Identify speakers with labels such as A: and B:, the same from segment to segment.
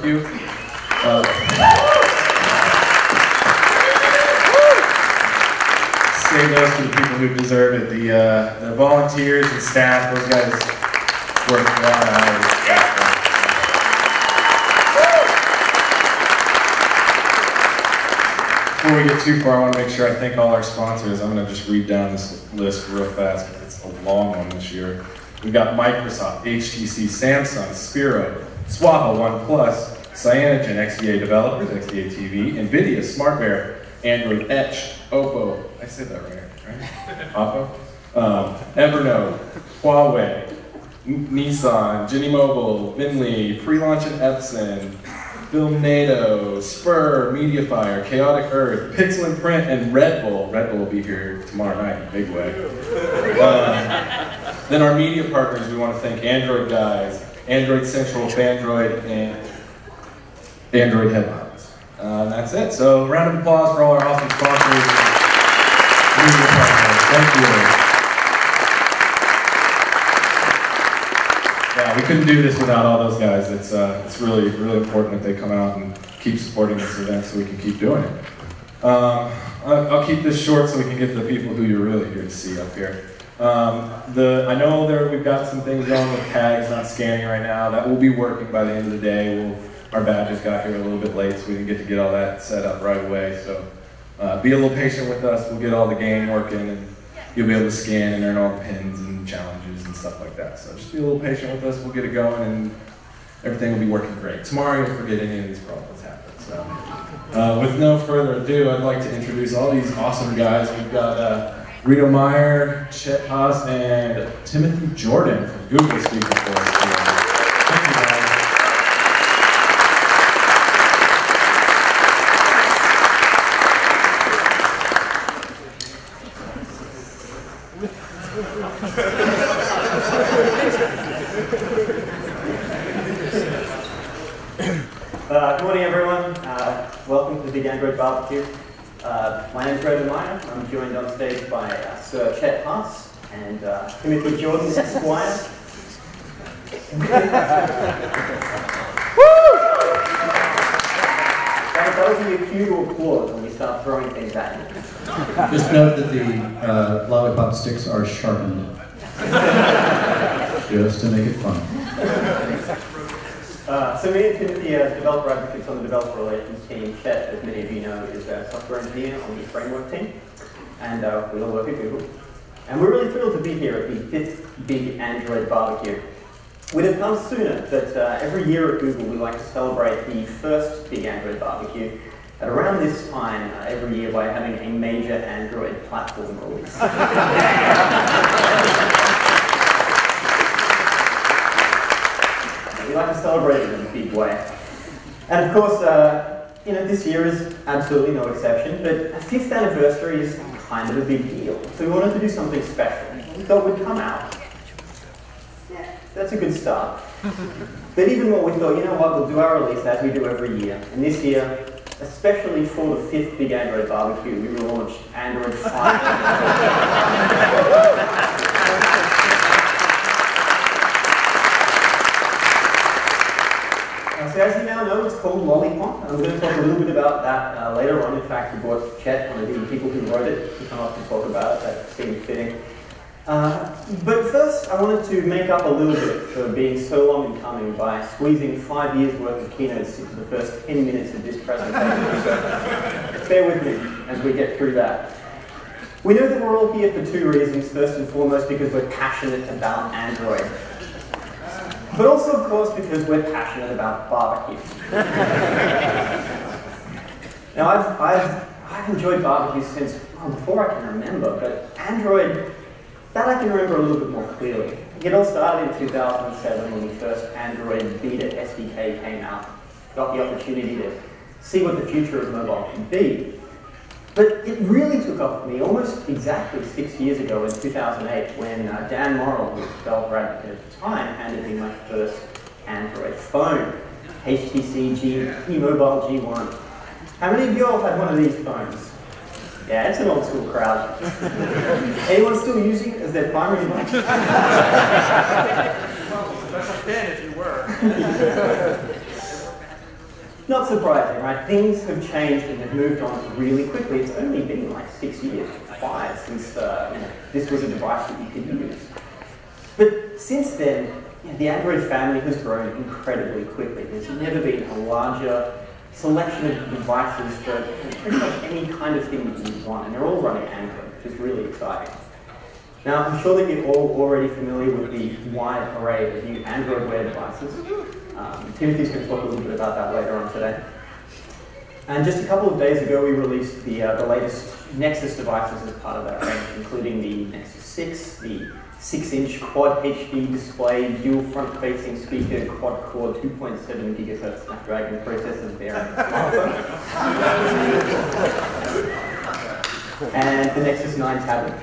A: BBQ. Save those to the people who deserve it. The volunteers and staff, those guys work a lot of hours. Before we get too far, I want to make sure I thank all our sponsors. I'm going to just read down this list real fast because it's a long one this year. We've got Microsoft, HTC, Samsung, Spiro, Swappa, OnePlus, Cyanogen, XDA Developers, XDA TV, NVIDIA, SmartBear, Android Etch, Oppo, I said that right? Oppo? Evernote, Huawei, Nissan, Ginny Mobile, Minley, Pre-Launch and Epson, Filmnado, Spur, Mediafire, Chaotic Earth, Pixel and Print, and Red Bull. Red Bull will be here tomorrow night in a big way. Then our media partners, we want to thank Android Guys, Android Central, Fandroid, and Android Headlines. And that's it. So a round of applause for all our awesome sponsors and media partners. Thank you. Yeah, we couldn't do this without all those guys. It's really, really important that they come out and keep supporting this event so we can keep doing it. I'll keep this short so we can get to the people who you're really here to see up here. I know we've got some things going with tags not scanning right now. That will be working by the end of the day. Our badges got here a little bit late, so we didn't get to get all that set up right away. So be a little patient with us. We'll get all the game working, and you'll be able to scan and earn all the pins and challenges and stuff like that. So just be a little patient with us. We'll get it going, and everything will be working great. Tomorrow you'll forget any of these problems happen. So with no further ado, I'd like to introduce all these awesome guys. We've got Reto Meier, Chet Haase, and Timothy Jordan from Google speaking for us today. Thank you, guys.
B: Good morning, everyone. Welcome to the Big Android BBQ. My name is Reto Meier. I'm joined on stage by Sir Chet Haase and Timothy Jordan, Esquire. That was your cue to applause when we start throwing things at you.
C: Just note that the lollipop sticks are sharpened. Just to make it fun.
B: So me and Timothy are developer advocates on the developer relations team. Chet, as many of you know, is a software engineer on the framework team. And we all work at Google. And we're really thrilled to be here at the 5th Big Android BBQ. We'd have come sooner, but every year at Google we like to celebrate the first Big Android BBQ at around this time every year by having a major Android platform release. We like to celebrate it in a big way. And of course, this year is absolutely no exception, but a 5th anniversary is kind of a big deal. So we wanted to do something special. We thought we'd come out. Yeah, that's a good start. But even more, we thought, you know what, we'll do our release as we do every year. And this year, especially for the 5th Big Android BBQ, we launched Android 5. So as you now know, it's called Lollipop. I'm going to talk a little bit about that later on. In fact, we brought Chet, one of the people who wrote it, to come up and talk about it. That seemed fitting. But first, I wanted to make up a little bit for being so long in coming by squeezing 5 years worth of keynotes into the first 10 minutes of this presentation. So bear with me as we get through that. We know that we're all here for 2 reasons. First and foremost, because we're passionate about Android. But also, of course, because we're passionate about barbecue. Now, I've enjoyed barbecue since before I can remember, but Android, that I can remember a little bit more clearly. It all started in 2007 when the first Android Beta SDK came out. Got the opportunity to see what the future of mobile could be. But it really took off for me almost exactly 6 years ago in 2008 when Dan Morrill, who was a developer advocate at the time, handed me my first Android phone, HTC Mobile G1. How many of you all had one of these phones? Yeah, it's an old school crowd. Anyone still using it as their primary device?
D: Well, special fan if you were.
B: not surprising, right? Things have changed and have moved on really quickly. It's only been like 6 years, 5, since this was a device that you could use. But since then, the Android family has grown incredibly quickly. There's never been a larger selection of devices for pretty much any kind of thing that you want, and they're all running Android, which is really exciting. Now, I'm sure that you're all already familiar with the wide array of new Android Wear devices. Timothy's going to talk a little bit about that later on today. And just a couple of days ago, we released the latest Nexus devices as part of that range, including the Nexus 6, the 6-inch quad HD display, dual front-facing speaker, quad-core 2.7 GHz Snapdragon processor variant smartphone, and the Nexus 9 tablet,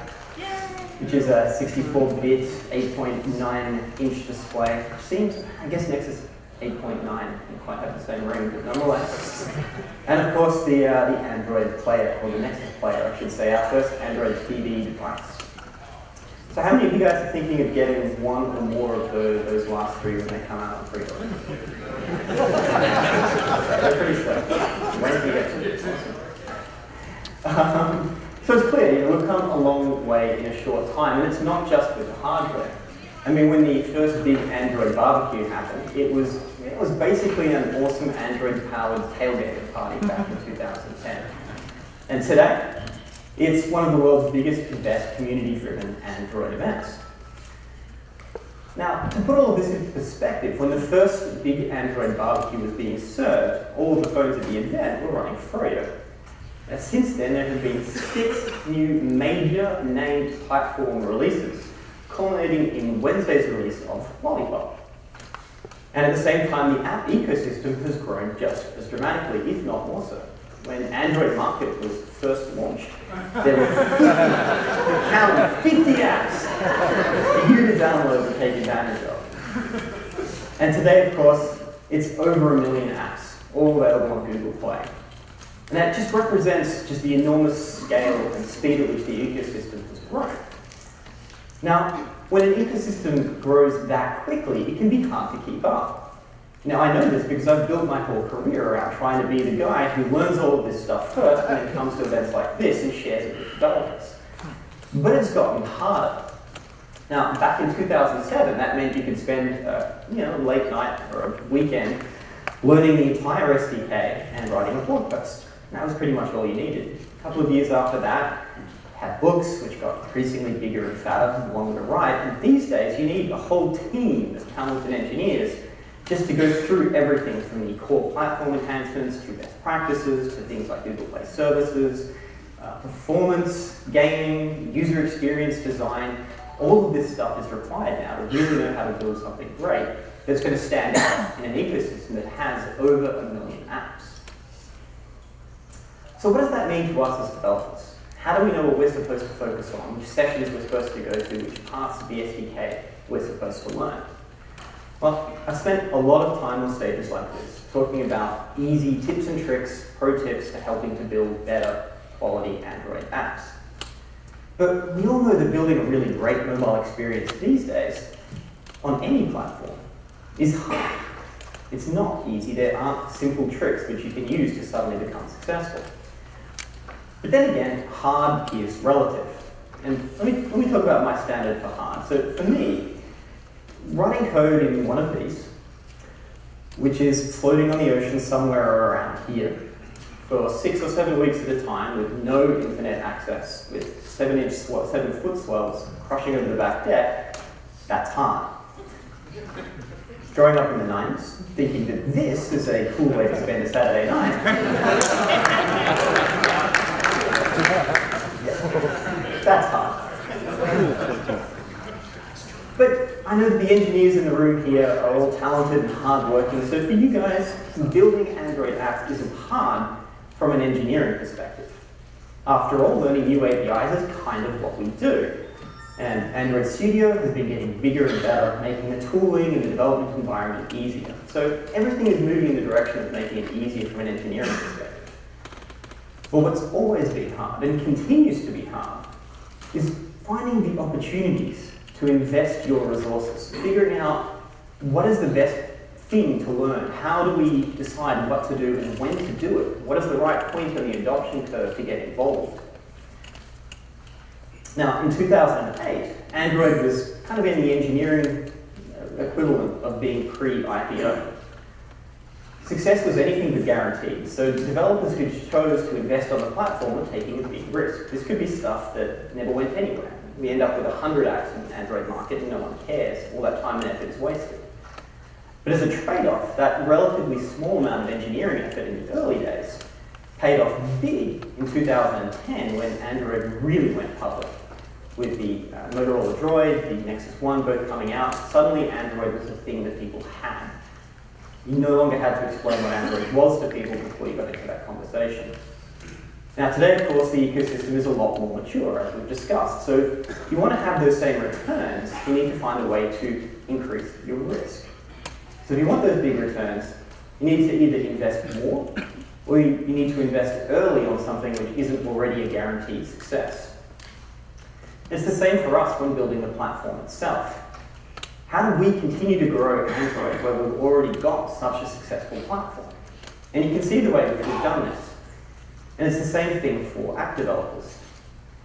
B: which is a 64-bit, 8.9-inch display, which seems, I guess Nexus 8.9 didn't quite have the same ring, but nonetheless. And of course, the Android player, or the Nexus player, I should say, our first Android TV device. So how many of you guys are thinking of getting one or more of those last three when they come out on pre-order? They're pretty slow. When do you get to it? Awesome. So it's clear, we've come a long way in a short time, and it's not just with the hardware. I mean, when the first big Android BBQ happened, it was basically an awesome Android-powered tailgating party back in 2010. And today, it's one of the world's biggest and best community-driven Android events. Now, to put all of this into perspective, when the first big Android BBQ was being served, all of the phones at the event were running Froyo. Now, since then, there have been 6 new major named platform releases, culminating in Wednesday's release of Lollipop. And at the same time, the app ecosystem has grown just as dramatically, if not more so. When Android Market was first launched, there were 50 apps for you to download and take advantage of. And today, of course, it's over 1 million apps, all available on Google Play. And that just represents just the enormous scale and speed at which the ecosystem has grown. Now, when an ecosystem grows that quickly, it can be hard to keep up. Now, I know this because I've built my whole career around trying to be the guy who learns all of this stuff first when it comes to events like this and shares it with developers. But it's gotten harder. Now, back in 2007, that meant you could spend a late night or a weekend learning the entire SDK and writing a blog post. And that was pretty much all you needed. A couple of years after that, had books, which got increasingly bigger and fatter and longer to write. And these days, you need a whole team of talented engineers just to go through everything from the core platform enhancements to best practices to things like Google Play services, performance, gaming, user experience design. All of this stuff is required now to really know how to build something great that's going to stand out in an ecosystem that has over 1 million apps. So what does that mean to us as developers? How do we know what we're supposed to focus on, which sessions we're supposed to go to, which parts of the SDK we're supposed to learn? Well, I've spent a lot of time on stages like this, talking about easy tips and tricks, pro tips for helping to build better quality Android apps. But we all know that building a really great mobile experience these days, on any platform, is hard. It's not easy. There aren't simple tricks which you can use to suddenly become successful. But then again, hard is relative. And let me talk about my standard for hard. So for me, running code in one of these, which is floating on the ocean somewhere around here, for 6 or 7 weeks at a time with no internet access, with 7-foot swells crushing over the back deck, that's hard. Growing up in the 90s, thinking that this is a cool way to spend a Saturday night, that's hard. But I know that the engineers in the room here are all talented and hardworking, so for you guys, building Android apps isn't hard from an engineering perspective. After all, learning new APIs is kind of what we do. And Android Studio has been getting bigger and better, making the tooling and the development environment easier. So everything is moving in the direction of making it easier from an engineering perspective. But what's always been hard, and continues to be hard, is finding the opportunities to invest your resources, figuring out what is the best thing to learn. How do we decide what to do and when to do it? What is the right point on the adoption curve to get involved? Now, in 2008, Android was kind of in the engineering equivalent of being pre-IPO. Success was anything but guaranteed, so developers who chose to invest on the platform were taking a big risk. This could be stuff that never went anywhere. We end up with 100 apps in the Android market and no one cares. All that time and effort is wasted. But as a trade-off, that relatively small amount of engineering effort in the early days paid off big in 2010 when Android really went public. With the Motorola Droid, the Nexus 1 both coming out, suddenly Android was a thing that people had. You no longer had to explain what Android was to people before you got into that conversation. Now today, of course, the ecosystem is a lot more mature, as we've discussed. So if you want to have those same returns, you need to find a way to increase your risk. So if you want those big returns, you need to either invest more, or you need to invest early on something which isn't already a guaranteed success. It's the same for us when building the platform itself. How do we continue to grow Android where we've already got such a successful platform? And you can see the way that we've done this. And it's the same thing for app developers.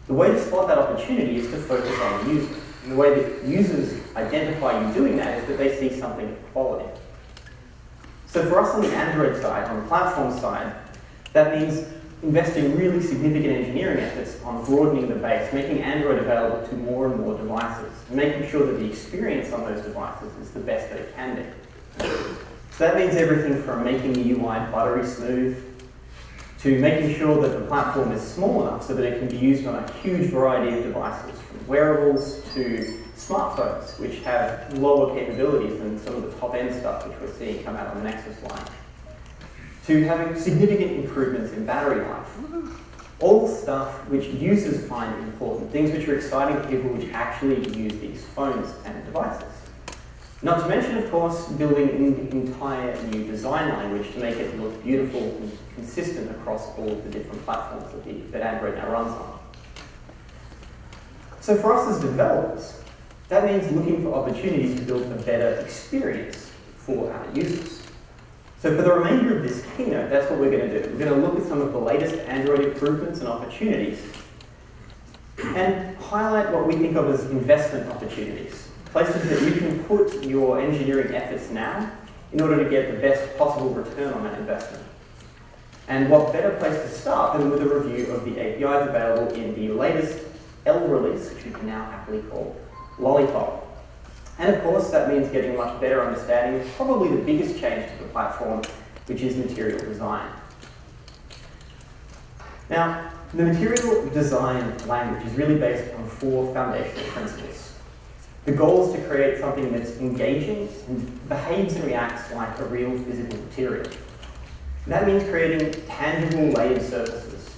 B: The way to spot that opportunity is to focus on the user. And the way that users identify you doing that is that they see something of quality. So for us on the Android side, on the platform side, that means investing really significant engineering efforts on broadening the base, making Android available to more and more devices, and making sure that the experience on those devices is the best that it can be. So that means everything from making the UI buttery smooth, to making sure that the platform is small enough so that it can be used on a huge variety of devices, from wearables to smartphones, which have lower capabilities than some of the top-end stuff which we're seeing come out on the Nexus line, to having significant improvements in battery life. All stuff which users find important, things which are exciting to people which actually use these phones and devices. Not to mention, of course, building an entire new design language to make it look beautiful and consistent across all of the different platforms that Android now runs on. So for us as developers, that means looking for opportunities to build a better experience for our users. So for the remainder of this keynote, that's what we're going to do. We're going to look at some of the latest Android improvements and opportunities and highlight what we think of as investment opportunities. Places that you can put your engineering efforts now in order to get the best possible return on that investment. And what better place to start than with a review of the APIs available in the latest L release, which we can now happily call Lollipop. And of course, that means getting a much better understanding of probably the biggest change to the platform, which is material design. Now, the material design language is really based on 4 foundational principles. The goal is to create something that's engaging and behaves and reacts like a real physical material. And that means creating tangible layered surfaces,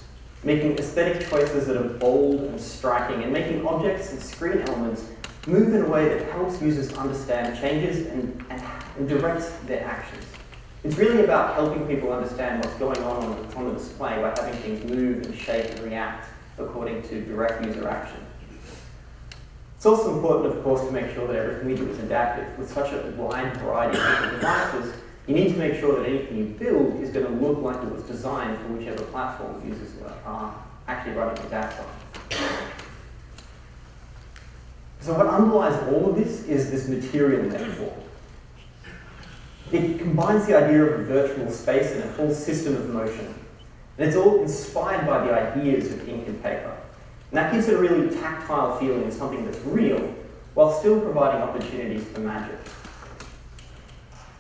B: making aesthetic choices that are bold and striking, and making objects and screen elements move in a way that helps users understand changes and directs their actions. It's really about helping people understand what's going on the display by having things move and shape and react according to direct user action. It's also important, of course, to make sure that everything we do is adaptive. With such a wide variety of different devices, you need to make sure that anything you build is going to look like it was designed for whichever platform users are actually running the apps on. So what underlies all of this is this material metaphor. It combines the idea of a virtual space and a full system of motion. And it's all inspired by the ideas of ink and paper. And that gives it a really tactile feeling and something that's real, while still providing opportunities for magic.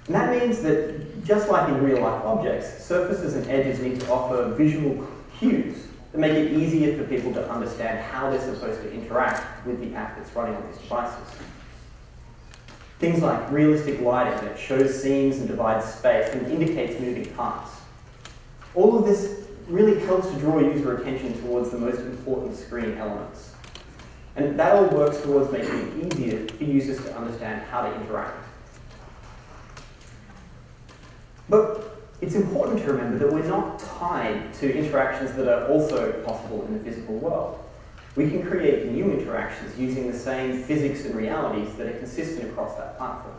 B: And that means that, just like in real-life objects, surfaces and edges need to offer visual cues that make it easier for people to understand how they're supposed to interact with the app that's running on these devices. Things like realistic lighting that shows scenes and divides space and indicates moving parts. All of this really helps to draw user attention towards the most important screen elements. And that all works towards making it easier for users to understand how to interact. But it's important to remember that we're not tied to interactions that are also possible in the physical world. We can create new interactions using the same physics and realities that are consistent across that platform.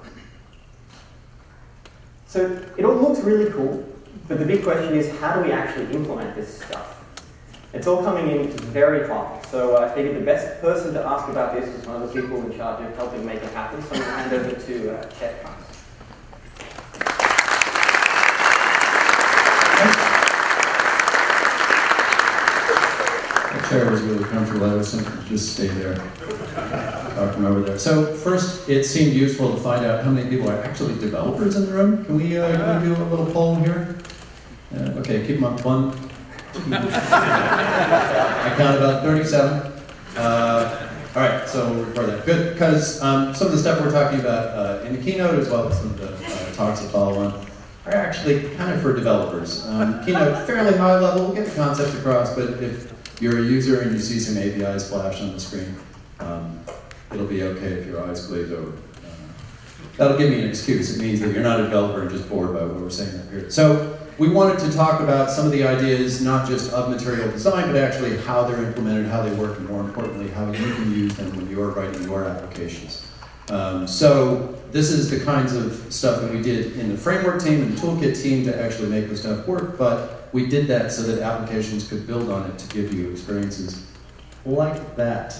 B: So it all looks really cool, but the big question is, how do we actually implement this stuff? It's all coming in very hot, so I figured the best person to ask about this is one of the people in charge of helping make it happen, so I'm going to hand over to Chet Haase.
C: The chair was really comfortable. I was simply just stay there, talk from over there. So first, it seemed useful to find out how many people are actually developers in the room. Can we do a little poll here? Okay, keep them up. 1, 2. I count about 37. All right, so we'll record that. Good, because some of the stuff we're talking about in the keynote, as well as some of the talks that follow on, are actually kind of for developers. Keynote, fairly high level, we'll get the concept across, but if you're a user and you see some APIs flash on the screen, it'll be okay if your eyes glaze over. That'll give me an excuse. It means that you're not a developer and just bored by what we're saying up here. So we wanted to talk about some of the ideas, not just of material design, but actually how they're implemented, how they work, and more importantly, how you can use them when you're writing your applications. So this is the kinds of stuff that we did in the framework team and the toolkit team to actually make the stuff work, but we did that so that applications could build on it to give you experiences like that.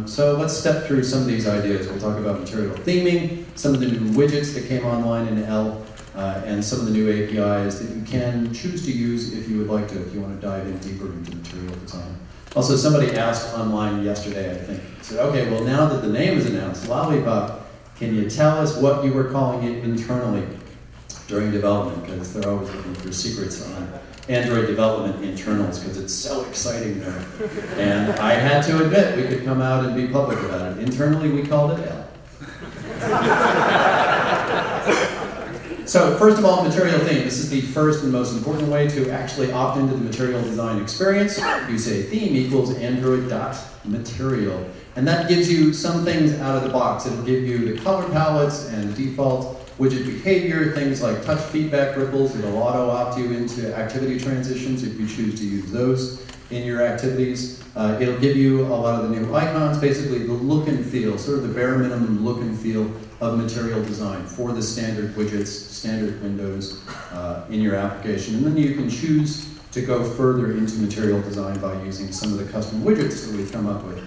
C: So let's step through some of these ideas. We'll talk about material theming, some of the new widgets that came online in L, and some of the new APIs that you can choose to use if you would like to, if you want to dive in deeper into material design. Also, somebody asked online yesterday, I think, said, okay, well now that the name is announced, Lollipop, can you tell us what you were calling it internally during development? Because they're always looking for secrets on Android development internals, because it's so exciting there. And I had to admit, we could come out and be public about it. Internally, we called it L. So first of all, material theme. This is the first and most important way to actually opt into the material design experience. You say theme equals android.material. And that gives you some things out of the box. It'll give you the color palettes and default widget behavior, things like touch feedback ripples. It'll auto-opt you into activity transitions if you choose to use those in your activities. It'll give you a lot of the new icons, basically the look and feel, sort of the bare minimum look and feel of material design for the standard widgets, standard windows in your application. And then you can choose to go further into material design by using some of the custom widgets that we've come up with.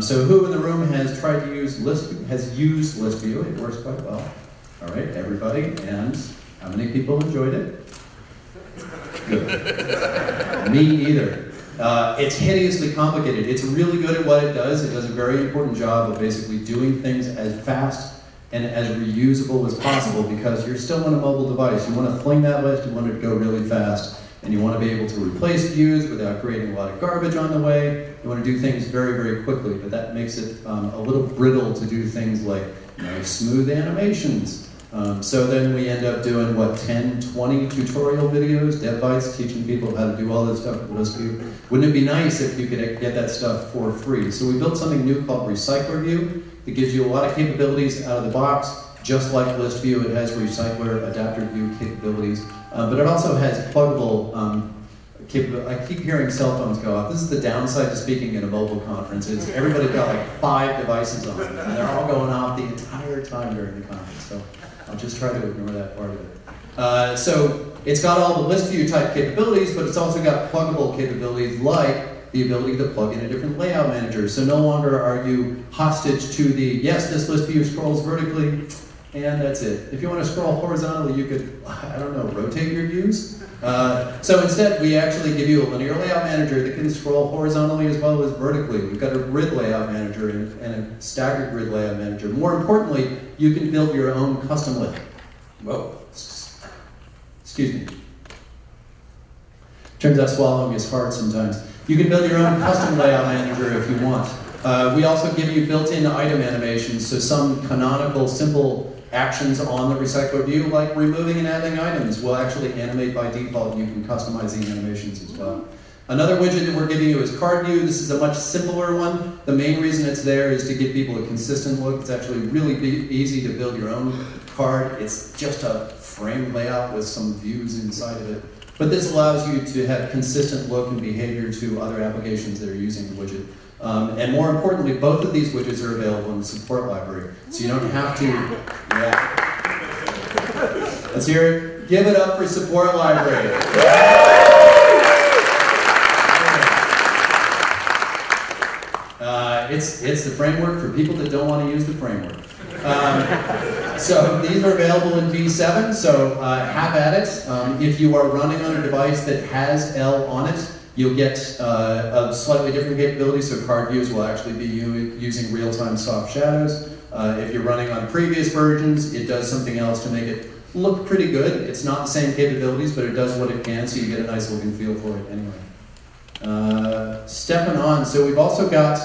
C: So who in the room has tried to use used list view? It works quite well. All right, everybody, and how many people enjoyed it? Good. Me either. It's hideously complicated. It's really good at what it does. It does a very important job of basically doing things as fast and as reusable as possible, because you're still on a mobile device. You want to fling that list, you want it to go really fast, and you want to be able to replace views without creating a lot of garbage on the way. You want to do things very, very quickly, but that makes it a little brittle to do things like nice, smooth animations. So then we end up doing, what, 10, 20 tutorial videos, dev bites, teaching people how to do all this stuff with list view. Wouldn't it be nice if you could get that stuff for free? So we built something new called Recycler View that gives you a lot of capabilities out of the box. Just like list view, it has recycler, adapter view capabilities, but it also has pluggable I keep hearing cell phones go off. This is the downside to speaking at a mobile conference. Is everybody's got like 5 devices on them, and they're all going off the entire time during the conference. So I'll just try to ignore that part of it. So it's got all the list view type capabilities, but it's also got pluggable capabilities like the ability to plug in a different layout manager. So no longer are you hostage to the, yes, this list view scrolls vertically, and that's it. If you want to scroll horizontally, you could, I don't know, rotate your views. So instead, we actually give you a linear layout manager that can scroll horizontally as well as vertically. We've got a grid layout manager and a staggered grid layout manager. More importantly, you can build your own custom layout. Whoa. Excuse me. Turns out swallowing is hard sometimes. You can build your own custom layout manager if you want. We also give you built-in item animations, so some canonical, simple actions on the recycler view, like removing and adding items, will actually animate by default. You can customize the animations as well. Another widget that we're giving you is card view. This is a much simpler one. The main reason it's there is to give people a consistent look. It's actually really easy to build your own card. It's just a frame layout with some views inside of it. But this allows you to have consistent look and behavior to other applications that are using the widget. And more importantly, both of these widgets are available in the support library. So you don't have to, yeah. Let's hear it. Give it up for Support Library. It's the framework for people that don't want to use the framework. So these are available in V7, so have at it. If you are running on a device that has L on it, you'll get a slightly different capability, so card views will actually be using real-time soft shadows. If you're running on previous versions, it does something else to make it look pretty good. It's not the same capabilities, but it does what it can, so you get a nice looking feel for it anyway. Stepping on, so we've also got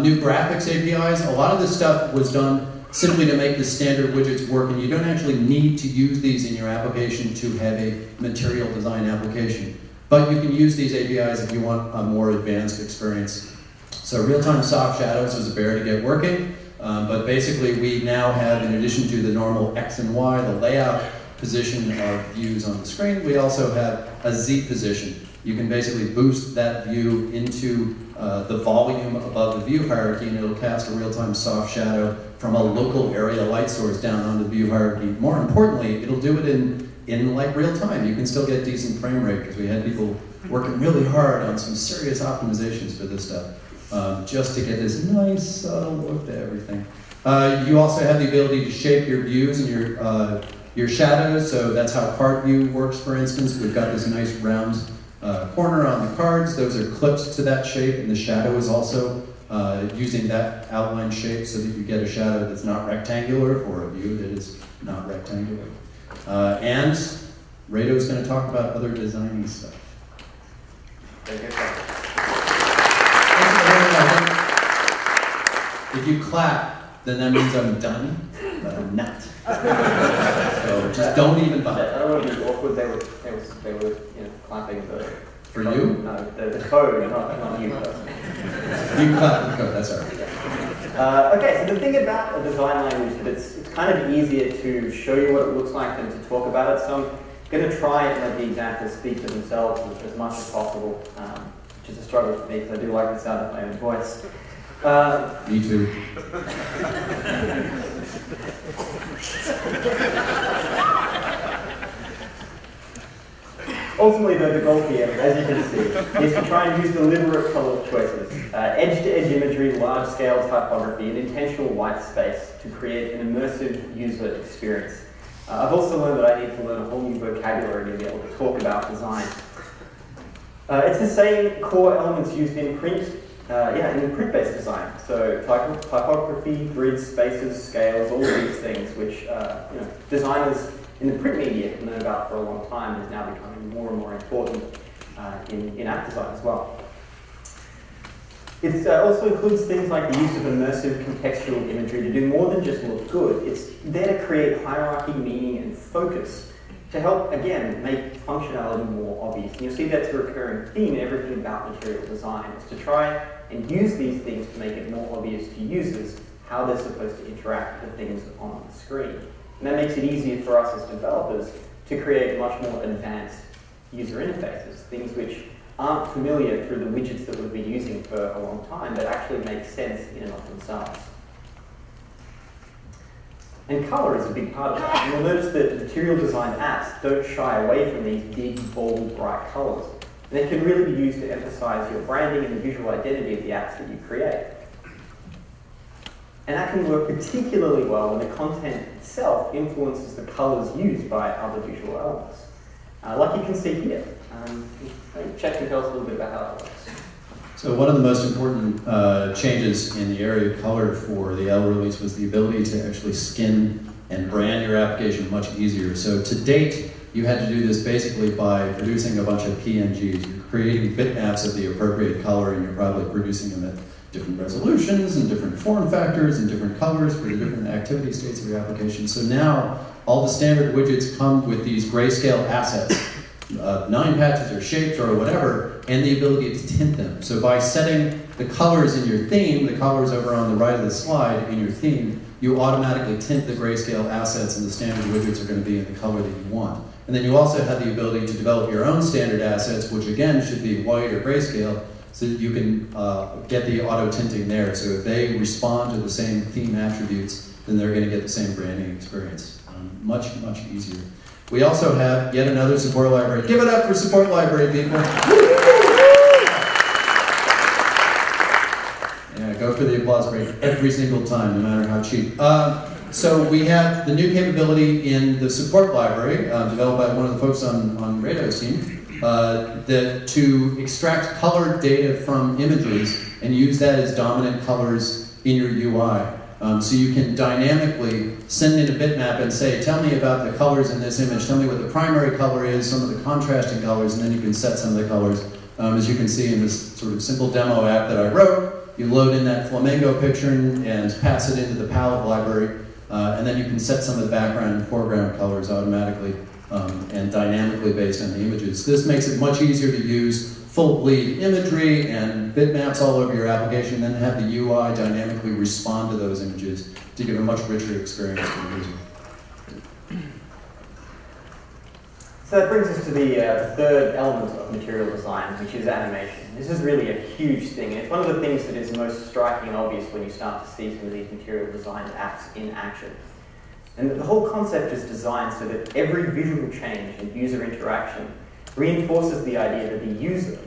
C: new graphics APIs. A lot of this stuff was done simply to make the standard widgets work, and you don't actually need to use these in your application to have a material design application. But you can use these APIs if you want a more advanced experience. So real-time soft shadows was a bear to get working, but basically we now have, in addition to the normal X and Y, the layout position of views on the screen, we also have a Z position. You can basically boost that view into the volume above the view hierarchy, and it'll cast a real-time soft shadow from a local area light source down onto the view hierarchy. More importantly, it'll do it in like real time. You can still get decent frame rate, because we had people working really hard on some serious optimizations for this stuff, just to get this nice subtle look to everything. You also have the ability to shape your views and your shadows, so that's how card view works, for instance. We've got this nice round corner on the cards. Those are clipped to that shape, and the shadow is also using that outline shape so that you get a shadow that's not rectangular or a view that is not rectangular. And Reto's going to talk about other designing stuff. If you clap, then that means I'm done, but I'm not. So just don't even bother.
B: I don't want to be awkward. They were clapping
C: for you?
B: No, the code, not you personally.
C: You clap the code. That's all right.
B: Okay, so the thing about a design language is it's kind of easier to show you what it looks like than to talk about it. So I'm going to try and let the examples speak for themselves as much as possible, which is a struggle for me because I do like the sound of my own voice.
C: Me too.
B: Ultimately, though, the goal here, as you can see, is to try and use deliberate color choices, edge-to-edge imagery, large-scale typography, and intentional white space to create an immersive user experience. I've also learned that I need to learn a whole new vocabulary to be able to talk about design. It's the same core elements used in print, in print-based design. So typography, grids, spaces, scales, all of these things, which designers in the print media have known about for a long time, is now becoming more and more important in app design as well. It also includes things like the use of immersive contextual imagery to do more than just look good. It's there to create hierarchy, meaning, and focus to help, again, make functionality more obvious. And you'll see that's a recurring theme in everything about material design, is to try and use these things to make it more obvious to users how they're supposed to interact with things on the screen. And that makes it easier for us as developers to create much more advanced user interfaces, things which aren't familiar through the widgets that we've been using for a long time, but actually make sense in and of themselves. And color is a big part of that. And you'll notice that material design apps don't shy away from these big, bold, bright colors. And they can really be used to emphasize your branding and the visual identity of the apps that you create. And that can work particularly well when the content itself influences the colors used by other visual elements. Like you can see here. Chet can tell us a little bit about how that works.
C: So one of the most important changes in the area of color for the L release was the ability to actually skin and brand your application much easier. So to date, you had to do this basically by producing a bunch of PNGs. You're creating bitmaps of the appropriate color, and you're probably producing them at different resolutions and different form factors and different colors for the different activity states of your application. So now all the standard widgets come with these grayscale assets, 9 patches or shapes or whatever, and the ability to tint them. So by setting the colors in your theme, the colors over on the right of the slide in your theme, you automatically tint the grayscale assets, and the standard widgets are going to be in the color that you want. And then you also have the ability to develop your own standard assets, which again should be white or grayscale, so that you can get the auto tinting there. So if they respond to the same theme attributes, then they're going to get the same branding experience. Much, much easier. We also have yet another support library. Give it up for support library, people. Yeah, go for the applause break every single time, no matter how cheap. So we have the new capability in the support library, developed by one of the folks on Reto's team, to extract colored data from images and use that as dominant colors in your UI. So you can dynamically send in a bitmap and say, tell me about the colors in this image, tell me what the primary color is, some of the contrasting colors, and then you can set some of the colors. As you can see in this sort of simple demo app that I wrote, you load in that flamingo picture and pass it into the palette library, and then you can set some of the background and foreground colors automatically and dynamically based on the images. This makes it much easier to use full bleed imagery and bitmaps all over your application, and then have the UI dynamically respond to those images to give a much richer experience for the user.
B: So that brings us to the third element of material design, which is animation. This is really a huge thing, and it's one of the things that is most striking and obvious when you start to see some of these material design apps in action. And the whole concept is designed so that every visual change and user interaction reinforces the idea that the user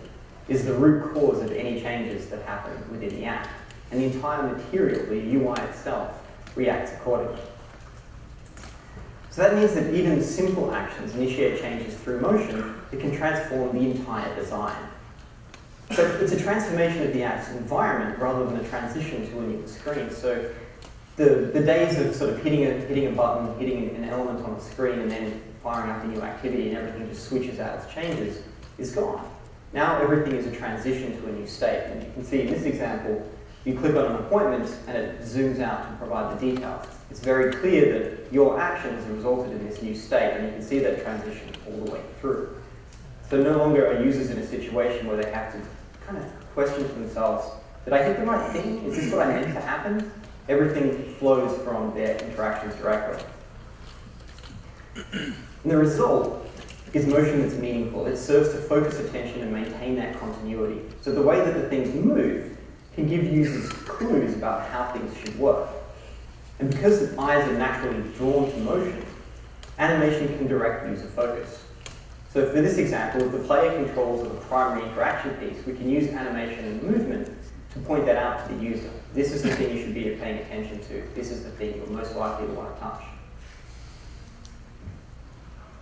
B: is the root cause of any changes that happen within the app. And the entire material, the UI itself, reacts accordingly. So that means that even simple actions initiate changes through motion that can transform the entire design. But it's a transformation of the app's environment rather than a transition to a new screen. So the days of sort of hitting a button, hitting an element on the screen, and then firing up a new activity and everything just switches out its changes is gone. Now everything is a transition to a new state. And you can see in this example, you click on an appointment and it zooms out to provide the details. It's very clear that your action has resulted in this new state, and you can see that transition all the way through. So no longer are users in a situation where they have to kind of question to themselves, did I hit the right thing? Is this what I meant to happen? Everything flows from their interactions directly. And the result is motion that's meaningful. It serves to focus attention and maintain that continuity. So the way that the things move can give users clues about how things should work. And because the eyes are naturally drawn to motion, animation can direct user focus. So for this example, if the player controls the primary interaction piece, we can use animation and movement to point that out to the user. This is the thing you should be paying attention to. This is the thing you're most likely to want to touch.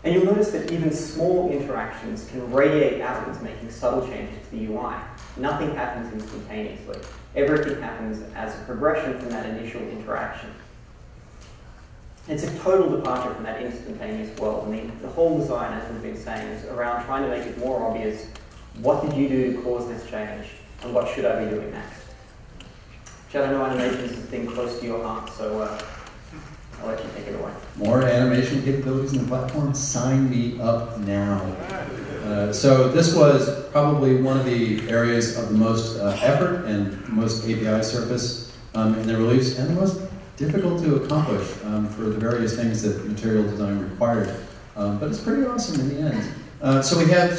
B: And you'll notice that even small interactions can radiate outwards, making subtle changes to the UI. Nothing happens instantaneously. Everything happens as a progression from that initial interaction. It's a total departure from that instantaneous world. I mean, the whole design, as we've been saying, is around trying to make it more obvious what did you do to cause this change, and what should I be doing next. Chet, I know animation is a thing close to your heart, so I'll let you take it away.
C: More animation capabilities in the platform? Sign me up now. So this was probably one of the areas of the most effort and most API surface in the release, and the most difficult to accomplish for the various things that material design required. But it's pretty awesome in the end. So we have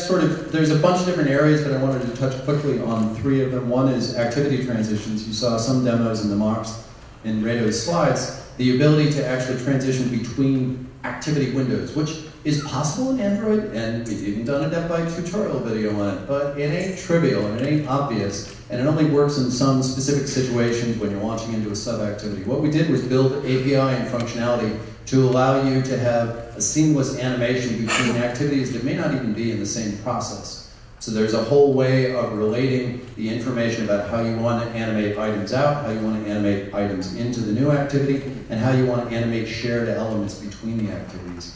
C: there's a bunch of different areas, but I wanted to touch quickly on three of them. One is activity transitions. You saw some demos in the mocks in Reto's slides. The ability to actually transition between activity windows, which is possible in Android, and we've even done a DevByte tutorial video on it, but it ain't trivial and it ain't obvious, and it only works in some specific situations when you're launching into a sub-activity. What we did was build API and functionality to allow you to have a seamless animation between activities that may not even be in the same process. So there's a whole way of relating the information about how you want to animate items out, how you want to animate items into the new activity, and how you want to animate shared elements between the activities.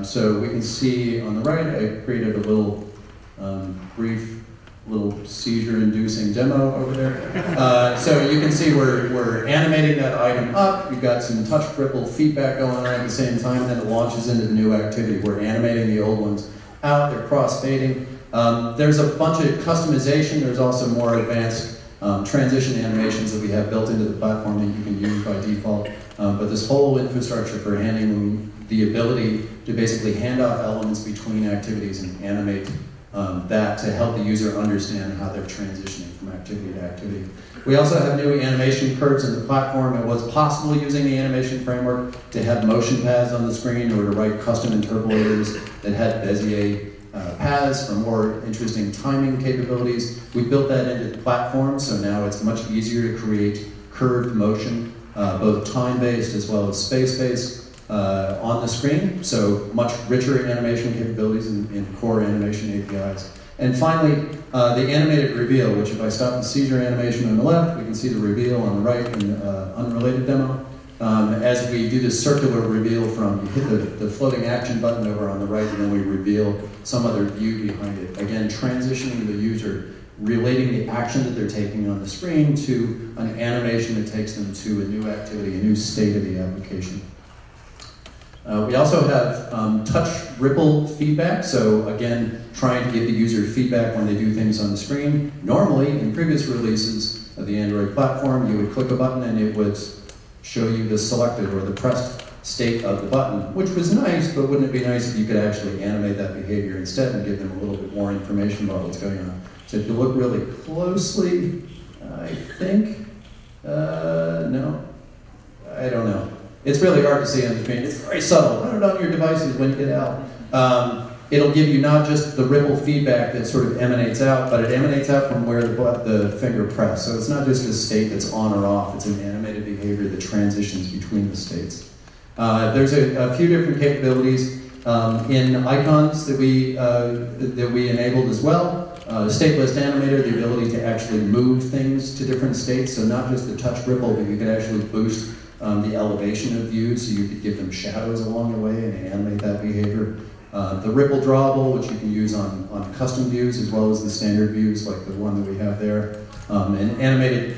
C: So we can see on the right, I created a little brief little seizure-inducing demo over there. So you can see we're animating that item up. We've got some touch ripple feedback going on at the same time, and then it launches into the new activity. We're animating the old ones out. They're cross-fading. There's a bunch of customization. There's also more advanced transition animations that we have built into the platform that you can use by default. But this whole infrastructure for handling the ability to basically hand off elements between activities and animate that to help the user understand how they're transitioning from activity to activity. We also have new animation curves in the platform. It was possible using the animation framework to have motion paths on the screen or to write custom interpolators that had Bezier paths for more interesting timing capabilities. We built that into the platform, so now it's much easier to create curved motion, both time-based as well as space-based on the screen, so much richer animation capabilities in core animation APIs. And finally, the animated reveal, which if I stop the seizure animation on the left, we can see the reveal on the right in the unrelated demo. As we do this circular reveal from, you hit the floating action button over on the right, and then we reveal some other view behind it. Again, transitioning the user, relating the action that they're taking on the screen to an animation that takes them to a new activity, a new state of the application. We also have touch ripple feedback, so again, trying to give the user feedback when they do things on the screen. Normally, in previous releases of the Android platform, you would click a button and it would show you the selected or the pressed state of the button, which was nice, but wouldn't it be nice if you could actually animate that behavior instead and give them a little bit more information about what's going on? So if you look really closely, I think, no, I don't know. It's really hard to see on the screen. It's very subtle. Run it on your devices when you get out. It'll give you not just the ripple feedback that sort of emanates out, but it emanates out from where the finger pressed. So it's not just a state that's on or off. It's an animated behavior that transitions between the states. There's a few different capabilities in icons that we enabled as well. State list animator, the ability to actually move things to different states. So not just the touch ripple, but you could actually boost the elevation of views, so you could give them shadows along the way and animate that behavior. The ripple drawable, which you can use on custom views as well as the standard views, like the one that we have there. And animated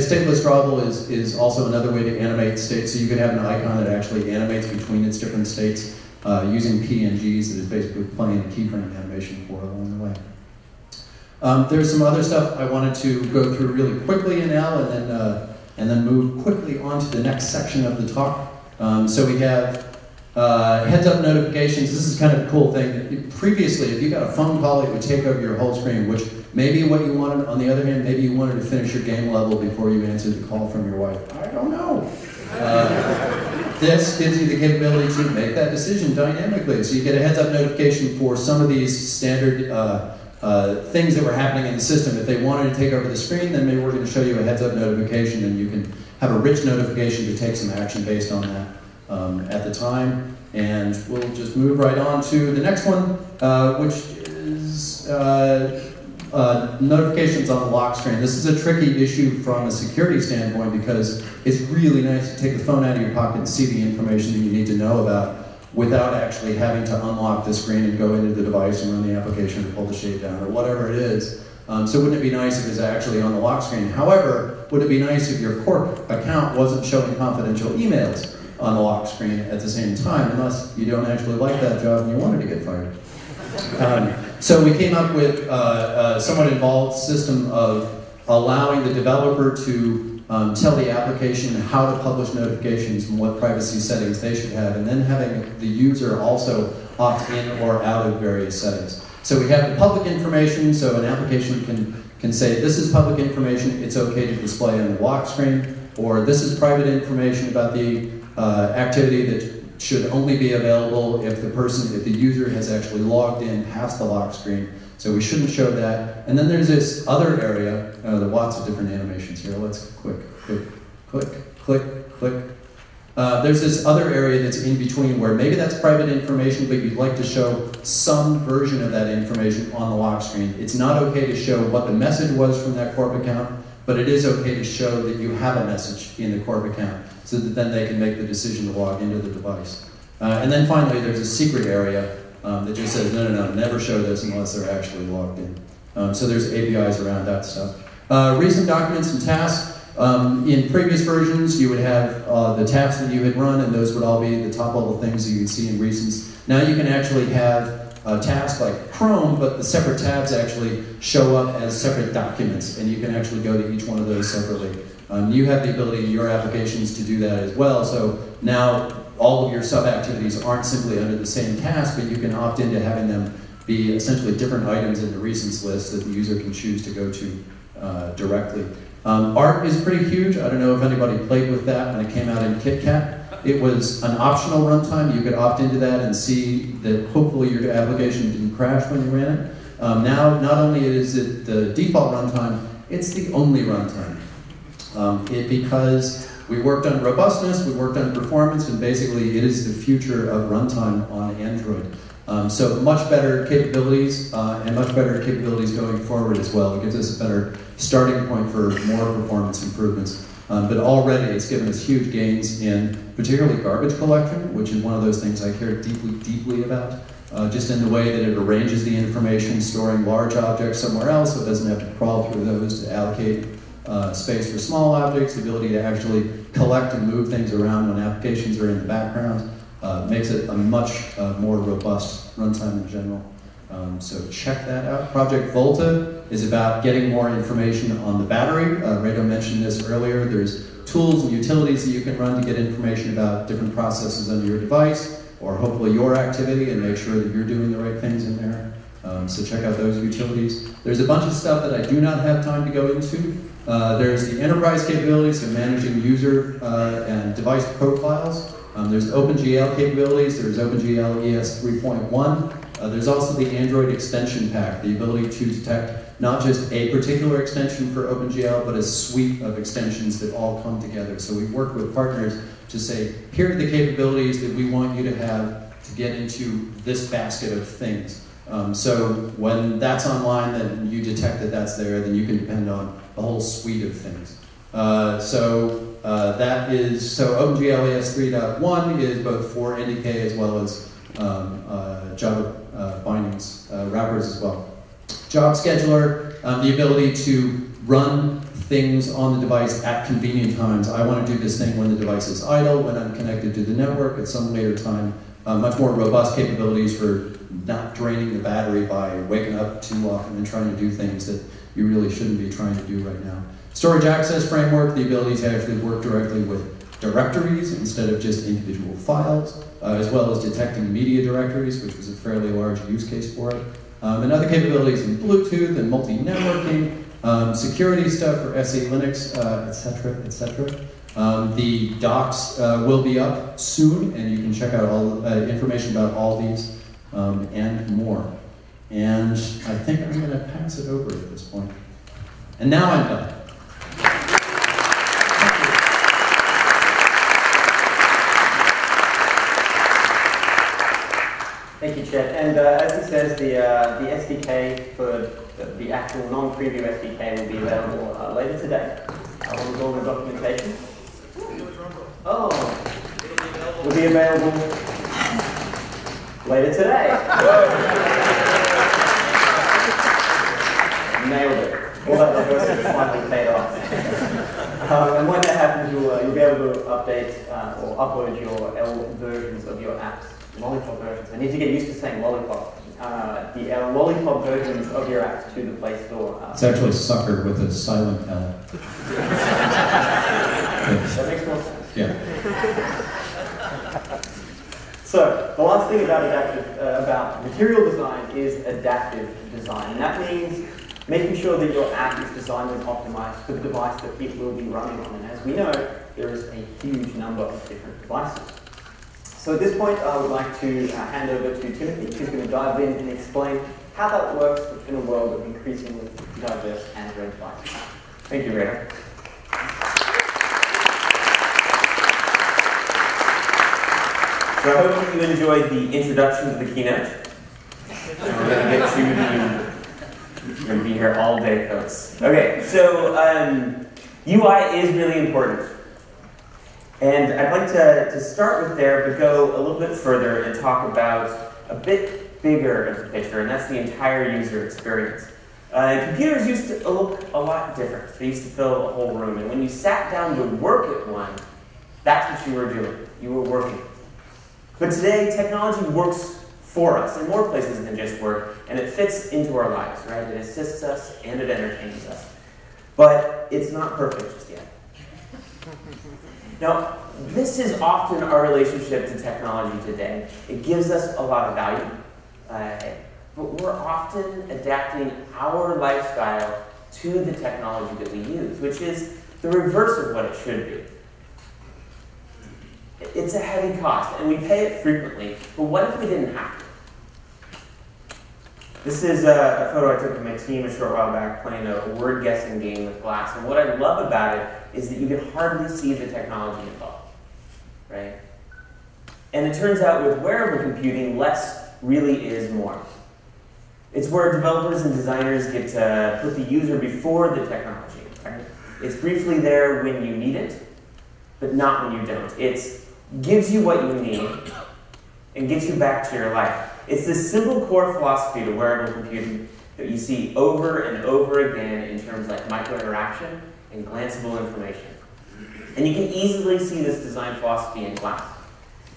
C: stateless drawable is also another way to animate states. So you could have an icon that actually animates between its different states using PNGs that is basically playing a keyframe animation for along the way. There's some other stuff I wanted to go through really quickly now, and then move quickly on to the next section of the talk. So we have heads-up notifications. This is kind of a cool thing. Previously, if you got a phone call, it would take over your whole screen, which may be what you wanted. On the other hand, maybe you wanted to finish your game level before you answered the call from your wife. I don't know. This gives you the capability to make that decision dynamically. So you get a heads-up notification for some of these standard things that were happening in the system. If they wanted to take over the screen, then maybe we're going to show you a heads-up notification, and you can have a rich notification to take some action based on that at the time. And we'll just move right on to the next one, which is notifications on the lock screen. This is a tricky issue from a security standpoint because it's really nice to take the phone out of your pocket and see the information that you need to know about without actually having to unlock the screen and go into the device and run the application and pull the shade down or whatever it is. So wouldn't it be nice if it's actually on the lock screen? However, would it be nice if your corp account wasn't showing confidential emails on the lock screen at the same time, unless you don't actually like that job and you wanted to get fired? So we came up with a somewhat involved system of allowing the developer to tell the application how to publish notifications and what privacy settings they should have, and then having the user also opt in or out of various settings. So we have the public information, so an application can say, this is public information, it's okay to display on the lock screen, or this is private information about the activity that should only be available if the user has actually logged in past the lock screen. So we shouldn't show that. And then there's this other area, there are lots of different animations here. Let's click, click, click, click, click. There's this other area that's in between where maybe that's private information, but you'd like to show some version of that information on the lock screen. It's not okay to show what the message was from that corp account, but it is okay to show that you have a message in the corp account so that then they can make the decision to log into the device. And then finally, there's a secret area that just says, no, never show this unless they're actually logged in. So there's APIs around that stuff. Recent documents and tasks. In previous versions, you would have the tasks that you had run, and those would all be the top level things that you would see in recents. Now you can actually have a task like Chrome, but the separate tabs actually show up as separate documents, and you can actually go to each one of those separately. You have the ability in your applications to do that as well, so now all of your sub-activities aren't simply under the same task, but you can opt into having them be essentially different items in the recents list that the user can choose to go to directly. Art is pretty huge. I don't know if anybody played with that when it came out in KitKat. It was an optional runtime. You could opt into that and see that hopefully your application didn't crash when you ran it. Now, not only is it the default runtime, it's the only runtime. Because we worked on robustness, we worked on performance, and basically it is the future of runtime on Android. So much better capabilities, and much better capabilities going forward as well. It gives us a better starting point for more performance improvements. But already it's given us huge gains in particularly garbage collection, which is one of those things I care deeply, deeply about. Just in the way that it arranges the information, storing large objects somewhere else, so it doesn't have to crawl through those to allocate space for small objects, the ability to actually collect and move things around when applications are in the background, makes it a much more robust runtime in general. So check that out. Project Volta is about getting more information on the battery. Reto mentioned this earlier. There's tools and utilities that you can run to get information about different processes on your device, or hopefully your activity, and make sure that you're doing the right things in there. So check out those utilities. There's a bunch of stuff that I do not have time to go into. There's the enterprise capabilities of managing user and device profiles. There's OpenGL capabilities. There's OpenGL ES 3.1. There's also the Android extension pack, the ability to detect not just a particular extension for OpenGL, but a suite of extensions that all come together. So we've worked with partners to say, here are the capabilities that we want you to have to get into this basket of things. So when that's online, then you detect that that's there, then you can depend on a whole suite of things. So OpenGL ES 3.1 is both for NDK as well as Java bindings, wrappers as well. Job scheduler, the ability to run things on the device at convenient times. I want to do this thing when the device is idle, when I'm connected to the network at some later time. Much more robust capabilities for not draining the battery by waking up too often and trying to do things that you really shouldn't be trying to do right now. Storage access framework, the ability to actually work directly with directories instead of just individual files, as well as detecting media directories, which was a fairly large use case for it. And other capabilities in Bluetooth and multi-networking, security stuff for SE Linux, etc., etc. The docs will be up soon, and you can check out all information about all these and more. And I think I'm going to pass it over at this point. And now I'm done.
B: Thank you, Chet. And as he says, the SDK for the actual non-preview SDK will be available later today. Along with all the documentation. Oh, will be available later today. Nailed it. All that diversity finally paid off. And when that happens, you'll be able to update or upload your L versions of your apps. Lollipop versions. I need to get used to saying lollipop. The lollipop versions of your apps to the Play Store.
C: It's actually sucker with a silent L.
B: That makes more sense.
C: Yeah.
B: So the last thing about material design is adaptive design, and that means making sure that your app is designed and optimized for the device that it will be running on. And as we know, there is a huge number of different devices. So at this point, I would like to hand over to Timothy, who's going to dive in and explain how that works in a world of increasingly diverse Android devices.
D: Thank you, Reto. So I hope you enjoyed the introduction to the keynote. And we're going to get to you're going to be here all day, folks. Okay, so UI is really important. And I'd like to start with there, but go a little bit further and talk about a bit bigger of the picture, and that's the entire user experience. Computers used to look a lot different. They used to fill a whole room, and when you sat down to work at one, that's what you were doing. You were working. But today, technology works for us in more places than just work, and it fits into our lives, right? It assists us, and it entertains us. But it's not perfect just yet. Now, this is often our relationship to technology today. It gives us a lot of value, but we're often adapting our lifestyle to the technology that we use, which is the reverse of what it should be. It's a heavy cost, and we pay it frequently, but what if we didn't have to? This is a photo I took of my team a short while back playing a word-guessing game with glass, and what I love about it is that you can hardly see the technology involved, right? And it turns out with wearable computing, less really is more. It's where developers and designers get to put the user before the technology, right? It's briefly there when you need it, but not when you don't. It gives you what you need and gets you back to your life. It's this simple core philosophy to wearable computing that you see over and over again in terms like micro-interaction and glanceable information. And you can easily see this design philosophy in glass,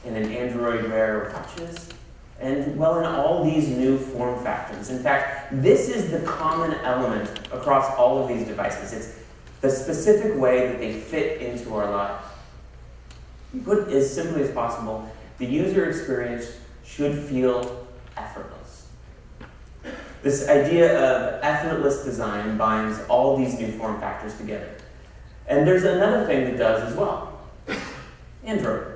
D: and in Android Wear watches, and well, in all these new form factors. In fact, this is the common element across all of these devices. It's the specific way that they fit into our lives. Put as simply as possible, the user experience should feel effortless. This idea of effortless design binds all these new form factors together. And there's another thing that does as well. Android.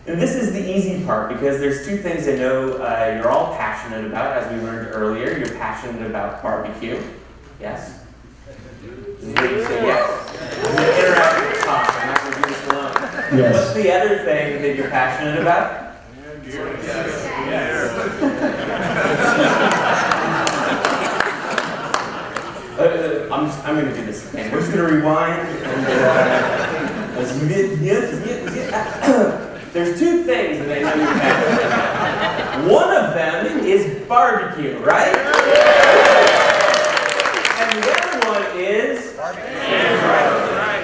D: And this is the easy part, because there's two things I know you're all passionate about, as we learned earlier. You're passionate about barbecue. Yes? This is where you say yes. This is an interactive talk. I'm not going to do this alone.
C: Yes.
D: What's the other thing that you're passionate about? I'm going to do this again. We're just going to rewind. There's two things that I know you're passionate about. One of them is barbecue, right? And the other one is Android.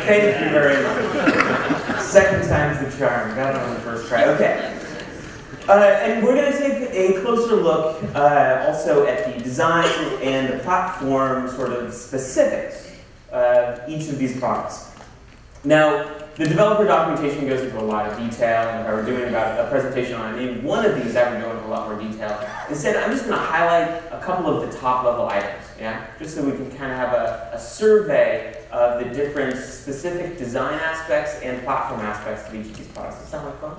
D: Thank you very much. Second time's the charm. Got it on the first try. Okay. And we're going to take a closer look also at the design and the platform sort of specifics of each of these products. Now, the developer documentation goes into a lot of detail, and if I were doing about a presentation on any one of these, I would go into a lot more detail. Instead, I'm just going to highlight a couple of the top-level items, yeah? Just so we can kind of have a survey of the different specific design aspects and platform aspects of each of these products. Does that sound like fun?